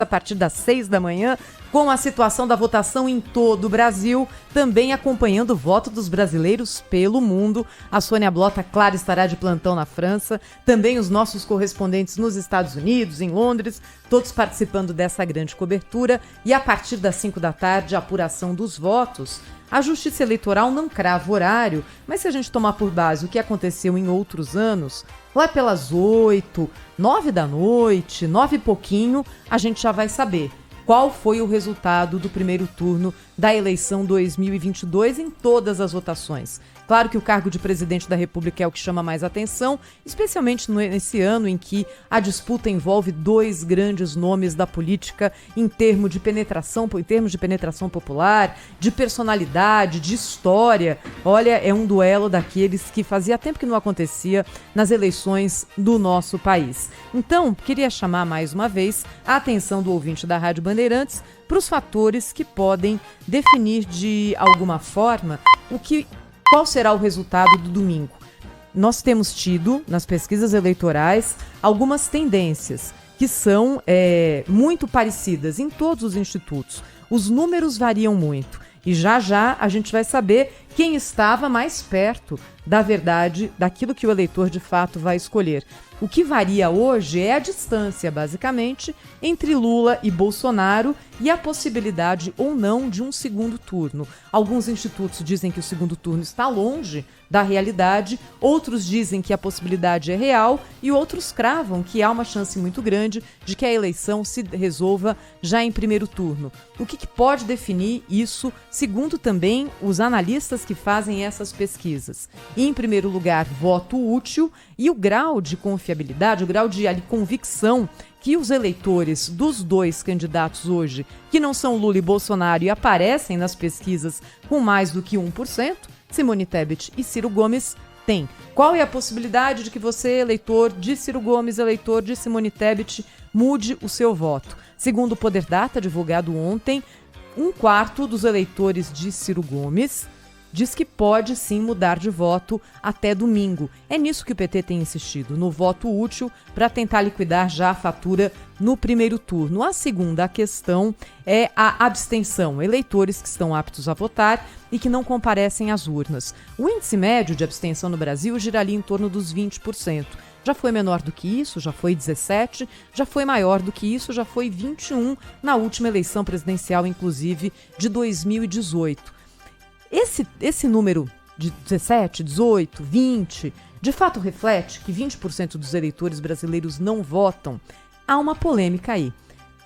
a partir das 6 da manhã, com a situação da votação em todo o Brasil, também acompanhando o voto dos brasileiros pelo mundo. A Sônia Blota, claro, estará de plantão na França, também os nossos correspondentes nos Estados Unidos, em Londres, todos participando dessa grande cobertura. E a partir das 5 da tarde, a apuração dos votos. A Justiça Eleitoral não crava horário, mas se a gente tomar por base o que aconteceu em outros anos, lá pelas 8, 9 da noite, 9 e pouquinho, a gente já vai saber qual foi o resultado do primeiro turno da eleição 2022 em todas as votações. Claro que o cargo de presidente da República é o que chama mais atenção, especialmente nesse ano em que a disputa envolve dois grandes nomes da política em termos de penetração popular, de personalidade, de história. Olha, é um duelo daqueles que fazia tempo que não acontecia nas eleições do nosso país. Então, queria chamar mais uma vez a atenção do ouvinte da Rádio Bandeirantes para os fatores que podem definir de alguma forma qual será o resultado do domingo. Nós temos tido, nas pesquisas eleitorais, algumas tendências que são muito parecidas em todos os institutos. Os números variam muito e já a gente vai saber quem estava mais perto da verdade, daquilo que o eleitor de fato vai escolher. O que varia hoje é a distância, basicamente, entre Lula e Bolsonaro e a possibilidade ou não de um segundo turno. Alguns institutos dizem que o segundo turno está longe da realidade, outros dizem que a possibilidade é real e outros cravam que há uma chance muito grande de que a eleição se resolva já em primeiro turno. O que pode definir isso, segundo também os analistas que fazem essas pesquisas? Em primeiro lugar, voto útil e o grau de confiabilidade, o grau de convicção que os eleitores dos dois candidatos hoje, que não são Lula e Bolsonaro e aparecem nas pesquisas com mais do que 1%, Simone Tebet e Ciro Gomes, têm. Qual é a possibilidade de que você, eleitor de Ciro Gomes, eleitor de Simone Tebet, mude o seu voto? Segundo o Poder Data, divulgado ontem, 1/4 dos eleitores de Ciro Gomes diz que pode sim mudar de voto até domingo. É nisso que o PT tem insistido, no voto útil, para tentar liquidar já a fatura no primeiro turno. A segunda questão é a abstenção, eleitores que estão aptos a votar e que não comparecem às urnas. O índice médio de abstenção no Brasil gira ali em torno dos 20%. Já foi menor do que isso, já foi 17%, já foi maior do que isso, já foi 21% na última eleição presidencial, inclusive, de 2018. Esse número de 17, 18, 20, de fato reflete que 20% dos eleitores brasileiros não votam. Há uma polêmica aí.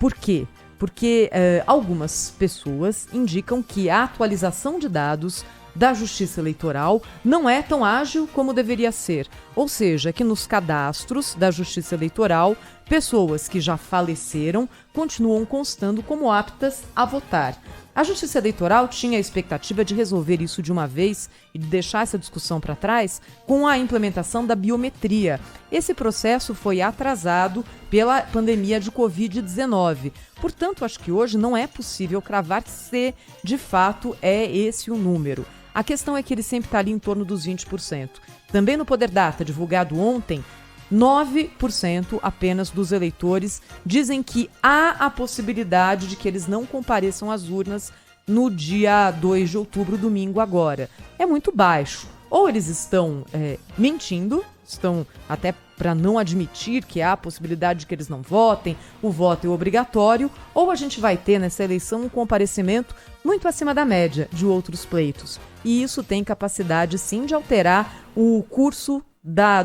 Por quê? Porque algumas pessoas indicam que a atualização de dados da Justiça Eleitoral não é tão ágil como deveria ser. Ou seja, que nos cadastros da Justiça Eleitoral, pessoas que já faleceram continuam constando como aptas a votar. A Justiça Eleitoral tinha a expectativa de resolver isso de uma vez e de deixar essa discussão para trás com a implementação da biometria. Esse processo foi atrasado pela pandemia de Covid-19. Portanto, acho que hoje não é possível cravar se, de fato, é esse o número. A questão é que ele sempre está ali em torno dos 20%. Também no Poder Data, divulgado ontem, 9% apenas dos eleitores dizem que há a possibilidade de que eles não compareçam às urnas no dia 2 de outubro, domingo agora. É muito baixo. Ou eles estão mentindo, estão até para não admitir que há a possibilidade de que eles não votem, o voto é obrigatório, ou a gente vai ter nessa eleição um comparecimento muito acima da média de outros pleitos. E isso tem capacidade, sim, de alterar o curso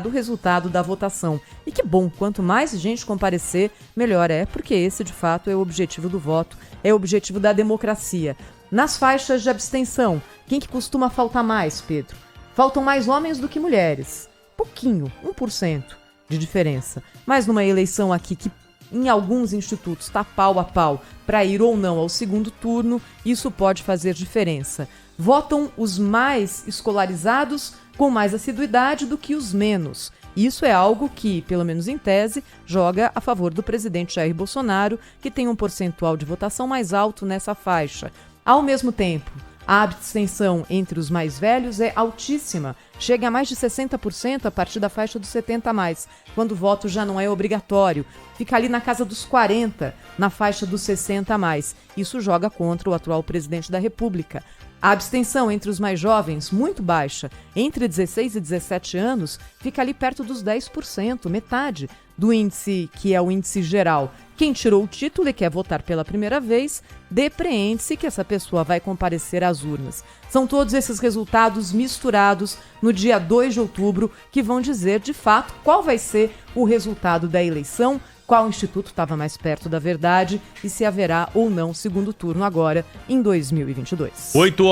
do resultado da votação. E que bom, quanto mais gente comparecer, melhor é, porque esse, de fato, é o objetivo do voto, é o objetivo da democracia. Nas faixas de abstenção, quem que costuma faltar mais, Pedro? Faltam mais homens do que mulheres. Pouquinho, 1% de diferença. Mas numa eleição aqui que em alguns institutos está pau a pau para ir ou não ao segundo turno, isso pode fazer diferença. Votam os mais escolarizados com mais assiduidade do que os menos. Isso é algo que, pelo menos em tese, joga a favor do presidente Jair Bolsonaro, que tem um percentual de votação mais alto nessa faixa. Ao mesmo tempo, A abstenção entre os mais velhos é altíssima, chega a mais de 60% a partir da faixa dos 70 a mais, quando o voto já não é obrigatório. Fica ali na casa dos 40%, na faixa dos 60 a mais. Isso joga contra o atual presidente da República. A abstenção entre os mais jovens, muito baixa, entre 16 e 17 anos, fica ali perto dos 10%, metade do índice, que é o índice geral. Quem tirou o título e quer votar pela primeira vez, depreende-se que essa pessoa vai comparecer às urnas. São todos esses resultados misturados no dia 2 de outubro que vão dizer, de fato, qual vai ser o resultado da eleição, qual instituto estava mais perto da verdade e se haverá ou não segundo turno agora em 2022. 8 horas.